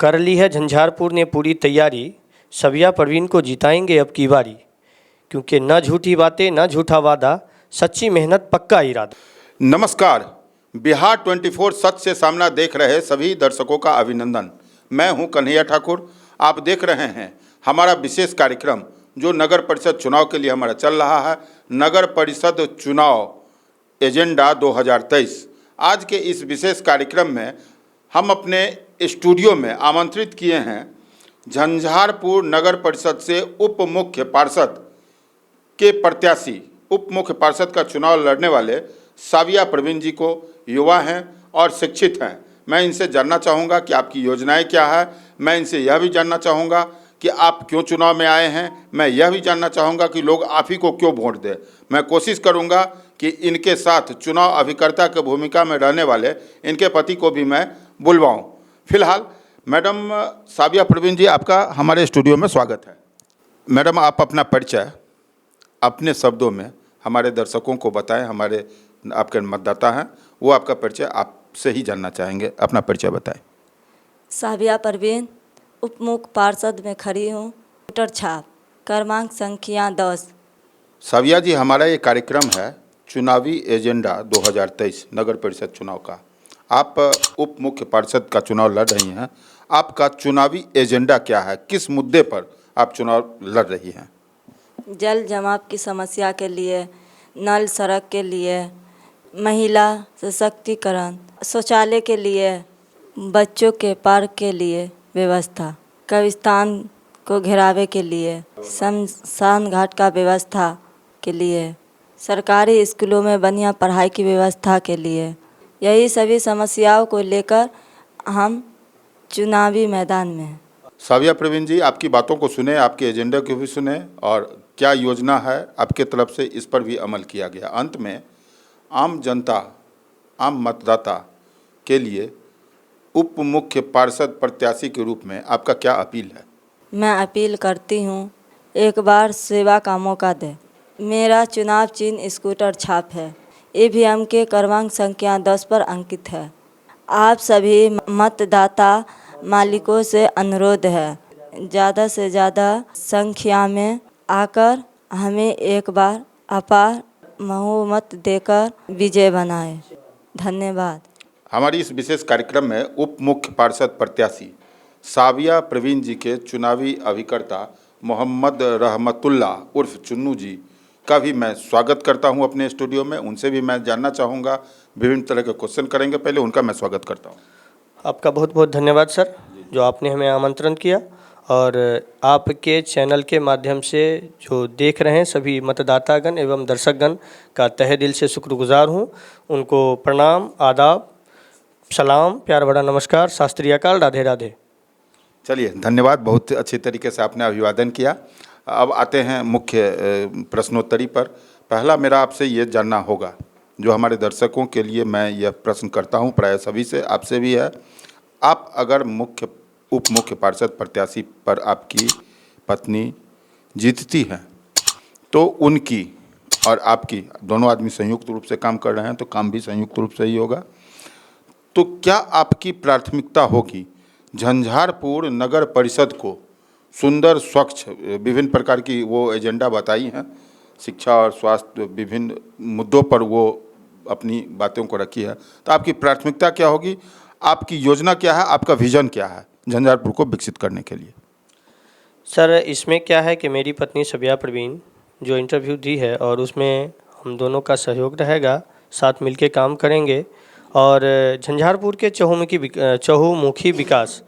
कर ली है झंझारपुर ने पूरी तैयारी, सविया परवीन को जिताएंगे अब की बारी, क्योंकि न झूठी बातें न झूठा वादा, सच्ची मेहनत पक्का इरादा। नमस्कार, बिहार 24 सच से सामना देख रहे सभी दर्शकों का अभिनंदन। मैं हूं कन्हैया ठाकुर। आप देख रहे हैं हमारा विशेष कार्यक्रम जो नगर परिषद चुनाव के लिए हमारा चल रहा है, नगर परिषद चुनाव एजेंडा 2023। आज के इस विशेष कार्यक्रम में हम अपने स्टूडियो में आमंत्रित किए हैं झंझारपुर नगर परिषद से उप मुख्य पार्षद के प्रत्याशी, उप मुख्य पार्षद का चुनाव लड़ने वाले साविया परवीन जी को। युवा हैं और शिक्षित हैं। मैं इनसे जानना चाहूँगा कि आपकी योजनाएं क्या है। मैं इनसे यह भी जानना चाहूँगा कि आप क्यों चुनाव में आए हैं। मैं यह भी जानना चाहूँगा कि लोग आप ही को क्यों वोट दें। मैं कोशिश करूँगा कि इनके साथ चुनाव अभिकर्ता की भूमिका में रहने वाले इनके पति को भी मैं बुलवाऊँ। फिलहाल मैडम साविया परवीन जी, आपका हमारे स्टूडियो में स्वागत है। मैडम, आप अपना परिचय अपने शब्दों में हमारे दर्शकों को बताएं। हमारे आपके मतदाता हैं, वो आपका परिचय आपसे ही जानना चाहेंगे। अपना परिचय बताएं। साविया परवीन, उप मुख्य पार्षद में खड़ी हूँ। वोटर छाप क्रमांक संख्या 10। साविया जी, हमारा ये कार्यक्रम है चुनावी एजेंडा 2023 नगर परिषद चुनाव का। आप उप मुख्य पार्षद का चुनाव लड़ रही हैं। आपका चुनावी एजेंडा क्या है? किस मुद्दे पर आप चुनाव लड़ रही हैं? जल जमाव की समस्या के लिए, नल सड़क के लिए, महिला सशक्तिकरण, शौचालय के लिए, बच्चों के पार्क के लिए व्यवस्था, कब्रिस्तान को घेरावे के लिए, शमशान घाट का व्यवस्था के लिए, सरकारी स्कूलों में बढ़िया पढ़ाई की व्यवस्था के लिए, यही सभी समस्याओं को लेकर हम चुनावी मैदान में हैं। साविया परवीन जी, आपकी बातों को सुने, आपके एजेंडा को भी सुने और क्या योजना है आपके तरफ से, इस पर भी अमल किया गया। अंत में आम जनता, आम मतदाता के लिए उप मुख्य पार्षद प्रत्याशी के रूप में आपका क्या अपील है? मैं अपील करती हूँ, एक बार सेवा का मौका दें। मेरा चुनाव चिन्ह स्कूटर छाप है। ईवीएम के क्रमांक संख्या 10 पर अंकित है। आप सभी मतदाता मालिकों से अनुरोध है, ज़्यादा से ज़्यादा संख्या में आकर हमें एक बार अपार बहुमत देकर विजय बनाएं। धन्यवाद। हमारी इस विशेष कार्यक्रम में उप मुख्य पार्षद प्रत्याशी साविया परवीन जी के चुनावी अभिकर्ता मोहम्मद रहमतुल्ला उर्फ चुन्नू जी का भी मैं स्वागत करता हूं अपने स्टूडियो में। उनसे भी मैं जानना चाहूँगा, विभिन्न तरह के क्वेश्चन करेंगे। पहले उनका मैं स्वागत करता हूं। आपका बहुत बहुत धन्यवाद सर, जो आपने हमें आमंत्रण किया और आपके चैनल के माध्यम से जो देख रहे हैं सभी मतदातागण एवं दर्शकगण का तहे दिल से शुक्रगुजार हूं। उनको प्रणाम, आदाब, सलाम, प्यार भरा नमस्कार, शास्त्रीय काल, राधे राधे। चलिए, धन्यवाद। बहुत अच्छी तरीके से आपने अभिवादन किया। अब आते हैं मुख्य प्रश्नोत्तरी पर। पहला मेरा आपसे ये जानना होगा, जो हमारे दर्शकों के लिए मैं यह प्रश्न करता हूँ, प्राय सभी से, आपसे भी है। आप अगर उप मुख्य पार्षद प्रत्याशी पर आपकी पत्नी जीतती हैं तो उनकी और आपकी, दोनों आदमी संयुक्त रूप से काम कर रहे हैं तो काम भी संयुक्त रूप से ही होगा, तो क्या आपकी प्राथमिकता होगी झंझारपुर नगर परिषद को सुंदर, स्वच्छ, विभिन्न प्रकार की वो एजेंडा बताई हैं, शिक्षा और स्वास्थ्य, विभिन्न मुद्दों पर वो अपनी बातों को रखी है, तो आपकी प्राथमिकता क्या होगी? आपकी योजना क्या है? आपका विजन क्या है झंझारपुर को विकसित करने के लिए? सर, इसमें क्या है कि मेरी पत्नी साविया परवीन जो इंटरव्यू दी है और उसमें हम दोनों का सहयोग रहेगा, साथ मिलके काम करेंगे और झंझारपुर के चहुमुखी विकास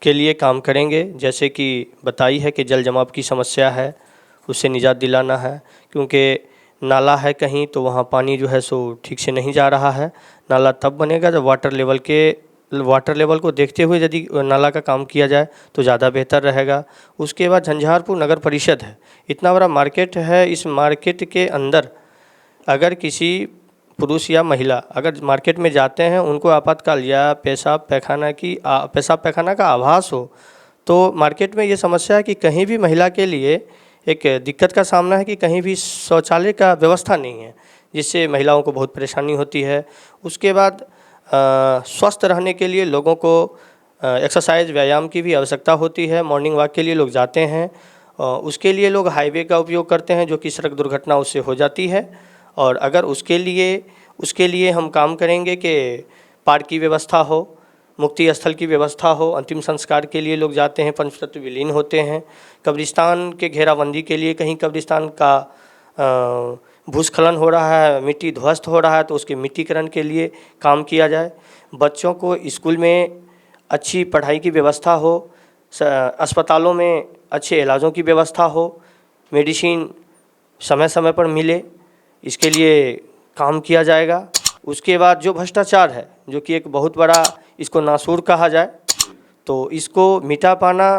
के लिए काम करेंगे। जैसे कि बताई है कि जल जमाव की समस्या है, उससे निजात दिलाना है, क्योंकि नाला है कहीं तो वहाँ पानी जो है सो ठीक से नहीं जा रहा है। नाला तब बनेगा जब वाटर लेवल को देखते हुए यदि नाला का काम किया जाए तो ज़्यादा बेहतर रहेगा। उसके बाद झंझारपुर नगर परिषद है, इतना बड़ा मार्केट है। इस मार्केट के अंदर अगर किसी पुरुष या महिला अगर मार्केट में जाते हैं, उनको आपातकाल या पेशाब पैखाना का आभास हो, तो मार्केट में ये समस्या है कि कहीं भी महिला के लिए एक दिक्कत का सामना है कि कहीं भी शौचालय का व्यवस्था नहीं है, जिससे महिलाओं को बहुत परेशानी होती है। उसके बाद स्वस्थ रहने के लिए लोगों को एक्सरसाइज व्यायाम की भी आवश्यकता होती है। मॉर्निंग वॉक के लिए लोग जाते हैं, उसके लिए लोग हाईवे का उपयोग करते हैं, जो कि सड़क दुर्घटना उससे हो जाती है। और अगर उसके लिए हम काम करेंगे कि पार्क की व्यवस्था हो, मुक्ति स्थल की व्यवस्था हो, अंतिम संस्कार के लिए लोग जाते हैं, पंचतत्व विलीन होते हैं। कब्रिस्तान के घेराबंदी के लिए कहीं कब्रिस्तान का भूस्खलन हो रहा है, मिट्टी ध्वस्त हो रहा है, तो उसके मिट्टीकरण के लिए काम किया जाए। बच्चों को स्कूल में अच्छी पढ़ाई की व्यवस्था हो, अस्पतालों में अच्छे इलाजों की व्यवस्था हो, मेडिसिन समय समय पर मिले, इसके लिए काम किया जाएगा। उसके बाद जो भ्रष्टाचार है, जो कि एक बहुत बड़ा इसको नासूर कहा जाए, तो इसको मिटा पाना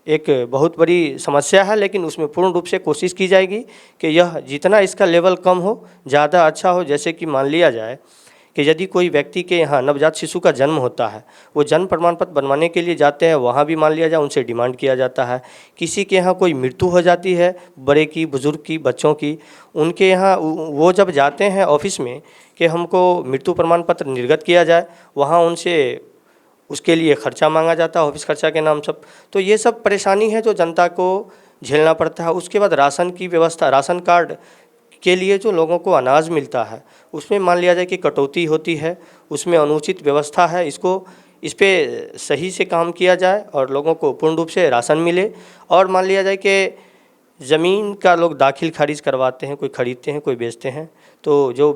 एक बहुत बड़ी समस्या है, लेकिन उसमें पूर्ण रूप से कोशिश की जाएगी कि यह जितना इसका लेवल कम हो ज़्यादा अच्छा हो। जैसे कि मान लिया जाए कि यदि कोई व्यक्ति के यहाँ नवजात शिशु का जन्म होता है, वो जन्म प्रमाण पत्र बनवाने के लिए जाते हैं, वहाँ भी मान लिया जाए उनसे डिमांड किया जाता है। किसी के यहाँ कोई मृत्यु हो जाती है, बड़े की, बुजुर्ग की, बच्चों की, उनके यहाँ वो जब जाते हैं ऑफिस में कि हमको मृत्यु प्रमाण पत्र निर्गत किया जाए, वहाँ उनसे उसके लिए खर्चा मांगा जाता है, ऑफिस खर्चा के नाम सब। तो ये सब परेशानी है जो जनता को झेलना पड़ता है। उसके बाद राशन की व्यवस्था, राशन कार्ड के लिए जो लोगों को अनाज मिलता है, उसमें मान लिया जाए कि कटौती होती है, उसमें अनुचित व्यवस्था है। इस पे सही से काम किया जाए और लोगों को पूर्ण रूप से राशन मिले। और मान लिया जाए कि ज़मीन का लोग दाखिल खारिज करवाते हैं, कोई खरीदते हैं, कोई बेचते हैं, तो जो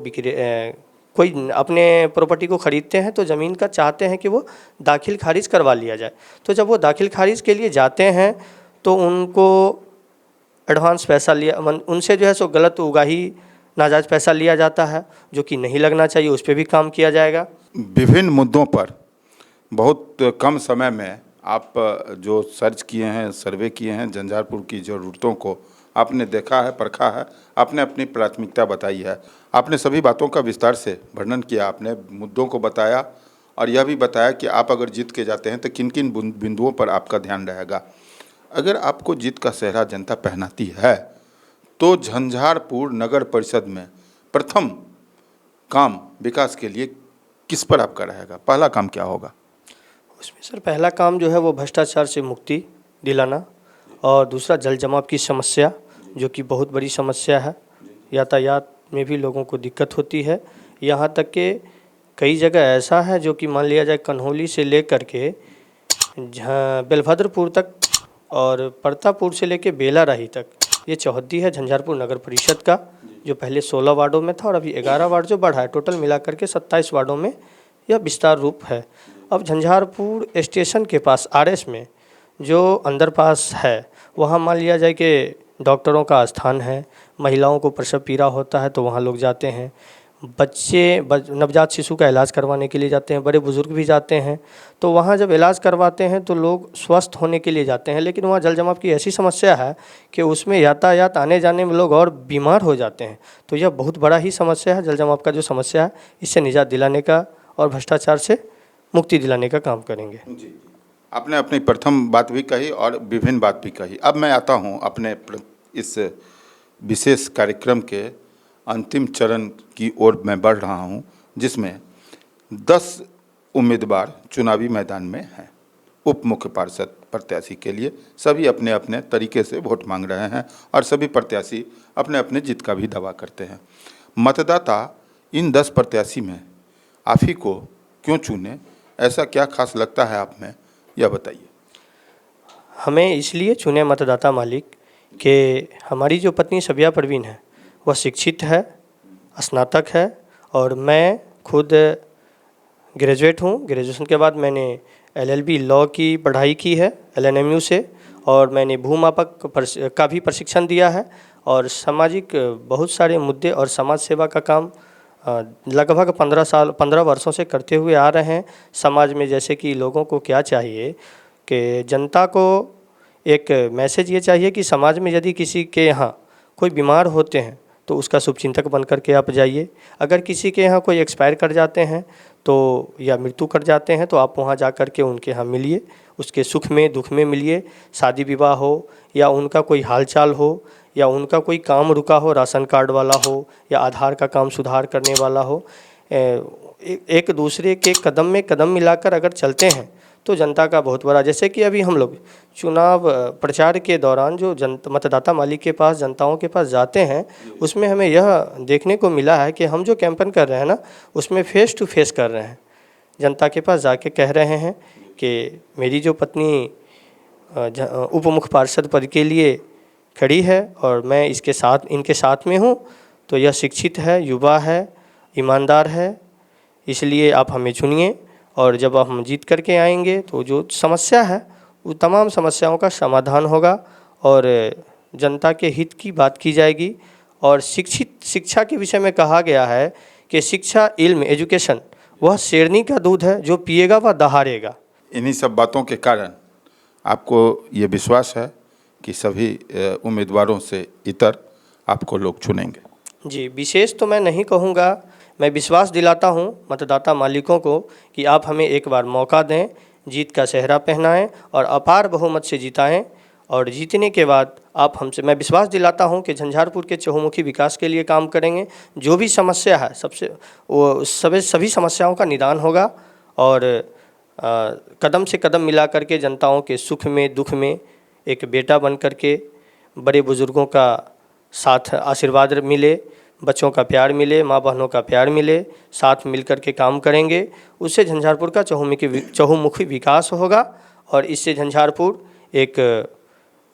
कोई अपने प्रॉपर्टी को ख़रीदते हैं तो ज़मीन का चाहते हैं कि वो दाखिल खारिज करवा लिया जाए। तो जब वो दाखिल खारिज के लिए जाते हैं तो उनको एडवांस पैसा लिया, उनसे जो है सो गलत उगाही नाजायज़ पैसा लिया जाता है, जो कि नहीं लगना चाहिए। उस पर भी काम किया जाएगा। विभिन्न मुद्दों पर बहुत कम समय में आप जो सर्च किए हैं, सर्वे किए हैं, झंझारपुर की ज़रूरतों को आपने देखा है, परखा है, आपने अपनी प्राथमिकता बताई है, आपने सभी बातों का विस्तार से वर्णन किया, आपने मुद्दों को बताया और यह भी बताया कि आप अगर जीत के जाते हैं तो किन किन बिंदुओं पर आपका ध्यान रहेगा। अगर आपको जीत का सेहरा जनता पहनाती है तो झंझारपुर नगर परिषद में प्रथम काम विकास के लिए किस पर आपका रहेगा? पहला काम क्या होगा उसमें? सर, पहला काम जो है वो भ्रष्टाचार से मुक्ति दिलाना, और दूसरा जल जमाव की समस्या, जो कि बहुत बड़ी समस्या है। यातायात में भी लोगों को दिक्कत होती है। यहाँ तक कि कई जगह ऐसा है जो कि मान लिया जाए कन्हौली से लेकर के बेलभद्रपुर तक और परतापुर से लेकर बेलाराही तक, ये चौहद्दी है झंझारपुर नगर परिषद का, जो पहले 16 वार्डों में था और अभी 11 वार्ड जो बढ़ा है। टोटल मिलाकर के 27 वार्डों में यह विस्तार रूप है। अब झंझारपुर स्टेशन के पास RS में जो अंडरपास है, वहाँ मान लिया जाए कि डॉक्टरों का स्थान है, महिलाओं को प्रसव पीड़ा होता है तो वहाँ लोग जाते हैं, नवजात शिशु का इलाज करवाने के लिए जाते हैं, बड़े बुजुर्ग भी जाते हैं। तो वहाँ जब इलाज करवाते हैं तो लोग स्वस्थ होने के लिए जाते हैं, लेकिन वहाँ जल जमाव की ऐसी समस्या है कि उसमें यातायात आने जाने में लोग और बीमार हो जाते हैं। तो यह बहुत बड़ा ही समस्या है, जल जमाव का जो समस्या है, इससे निजात दिलाने का और भ्रष्टाचार से मुक्ति दिलाने का काम करेंगे। आपने अपनी प्रथम बात भी कही और विभिन्न बात भी कही। अब मैं आता हूं अपने इस विशेष कार्यक्रम के अंतिम चरण की ओर मैं बढ़ रहा हूं, जिसमें 10 उम्मीदवार चुनावी मैदान में हैं। उप मुख्य पार्षद प्रत्याशी के लिए सभी अपने अपने तरीके से वोट मांग रहे हैं और सभी प्रत्याशी अपने अपने जीत का भी दावा करते हैं। मतदाता इन 10 प्रत्याशी में आप ही को क्यों चुने? ऐसा क्या खास लगता है आप में, यह बताइए। हमें इसलिए चुने मतदाता मालिक कि हमारी जो पत्नी सबिया परवीन है वह शिक्षित है, स्नातक है, और मैं खुद ग्रेजुएट हूँ। ग्रेजुएशन के बाद मैंने LLB लॉ की पढ़ाई की है LNMU से, और मैंने भूमापक का भी प्रशिक्षण दिया है, और सामाजिक बहुत सारे मुद्दे और समाज सेवा का काम लगभग 15 वर्षों से करते हुए आ रहे हैं। समाज में जैसे कि लोगों को क्या चाहिए कि जनता को एक मैसेज ये चाहिए कि समाज में यदि किसी के यहाँ कोई बीमार होते हैं तो उसका शुभचिंतक बन करके आप जाइए। अगर किसी के यहाँ कोई एक्सपायर कर जाते हैं तो या मृत्यु कर जाते हैं तो आप वहाँ जा कर के उनके यहाँ मिलिए, उसके सुख में दुख में मिलिए। शादी विवाह हो या उनका कोई हालचाल हो या उनका कोई काम रुका हो, राशन कार्ड वाला हो या आधार का काम सुधार करने वाला हो, एक दूसरे के कदम में कदम मिलाकर अगर चलते हैं तो जनता का बहुत बड़ा, जैसे कि अभी हम लोग चुनाव प्रचार के दौरान जो मतदाता मालिक के पास, जनताओं के पास जाते हैं, उसमें हमें यह देखने को मिला है कि हम जो कैंपेन कर रहे हैं ना, उसमें फेस टू फेस कर रहे हैं। जनता के पास जाके कह रहे हैं कि मेरी जो पत्नी उप मुख्य पार्षद पद के लिए खड़ी है और मैं इनके साथ में हूँ, तो यह शिक्षित है, युवा है, ईमानदार है, इसलिए आप हमें चुनिए और जब हम जीत करके आएंगे तो जो समस्या है वो तमाम समस्याओं का समाधान होगा और जनता के हित की बात की जाएगी। और शिक्षा के विषय में कहा गया है कि शिक्षा, इल्म, एजुकेशन वह शेरनी का दूध है, जो पिएगा वह दहाड़ेगा। इन्हीं सब बातों के कारण आपको ये विश्वास है कि सभी उम्मीदवारों से इतर आपको लोग चुनेंगे? जी, विशेष तो मैं नहीं कहूँगा, मैं विश्वास दिलाता हूँ मतदाता मालिकों को कि आप हमें एक बार मौका दें, जीत का सेहरा पहनाएं और अपार बहुमत से जिताएं। और जीतने के बाद आप हमसे, मैं विश्वास दिलाता हूं कि झंझारपुर के चहुमुखी विकास के लिए काम करेंगे। जो भी समस्या है सभी समस्याओं का निदान होगा और कदम से कदम मिला करके जनताओं के सुख में दुख में एक बेटा बन करके बड़े बुजुर्गों का साथ आशीर्वाद मिले, बच्चों का प्यार मिले, माँ बहनों का प्यार मिले, साथ मिलकर के काम करेंगे। उससे झंझारपुर का चहुमुखी विकास होगा और इससे झंझारपुर एक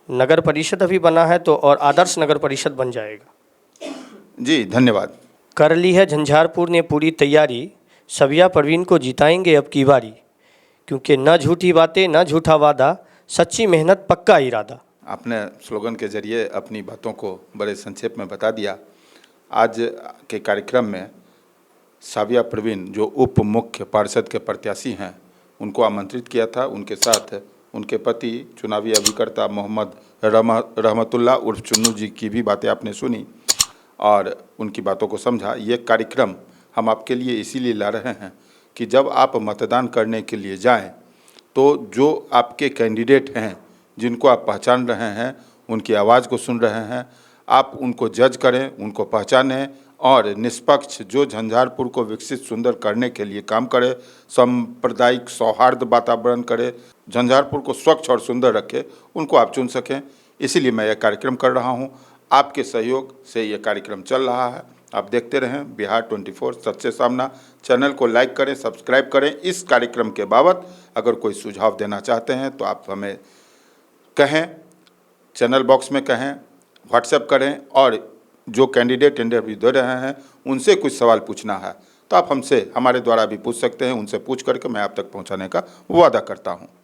नगर परिषद अभी बना है तो और आदर्श नगर परिषद बन जाएगा। जी, धन्यवाद। कर ली है झंझारपुर ने पूरी तैयारी, सबिया परवीन को जिताएंगे अब की बारी, क्योंकि न झूठी बातें न झूठा वादा, सच्ची मेहनत पक्का इरादा। आपने स्लोगन के जरिए अपनी बातों को बड़े संक्षेप में बता दिया। आज के कार्यक्रम में साबिया परवीन जो उप मुख्य पार्षद के प्रत्याशी हैं, उनको आमंत्रित किया था। उनके साथ उनके पति चुनावी अभिकर्ता मोहम्मद रहमतुल्लाह उर्फ चुन्नू जी की भी बातें आपने सुनी और उनकी बातों को समझा। ये कार्यक्रम हम आपके लिए इसीलिए ला रहे हैं कि जब आप मतदान करने के लिए जाएं तो जो आपके कैंडिडेट हैं, जिनको आप पहचान रहे हैं, उनकी आवाज़ को सुन रहे हैं, आप उनको जज करें, उनको पहचानें और निष्पक्ष जो झंझारपुर को विकसित सुंदर करने के लिए काम करे, सांप्रदायिक सौहार्द वातावरण करे, झंझारपुर को स्वच्छ और सुंदर रखे, उनको आप चुन सकें। इसीलिए मैं यह कार्यक्रम कर रहा हूं। आपके सहयोग से यह कार्यक्रम चल रहा है। आप देखते रहें बिहार 24 सच से सामना। चैनल को लाइक करें, सब्सक्राइब करें। इस कार्यक्रम के बाबत अगर कोई सुझाव देना चाहते हैं तो आप हमें कहें, चैनल बॉक्स में कहें, व्हाट्सएप करें और जो कैंडिडेट इंटरव्यू दे रहे हैं उनसे कुछ सवाल पूछना है तो आप हमसे, हमारे द्वारा भी पूछ सकते हैं। उनसे पूछ करके मैं आप तक पहुंचाने का वादा करता हूं।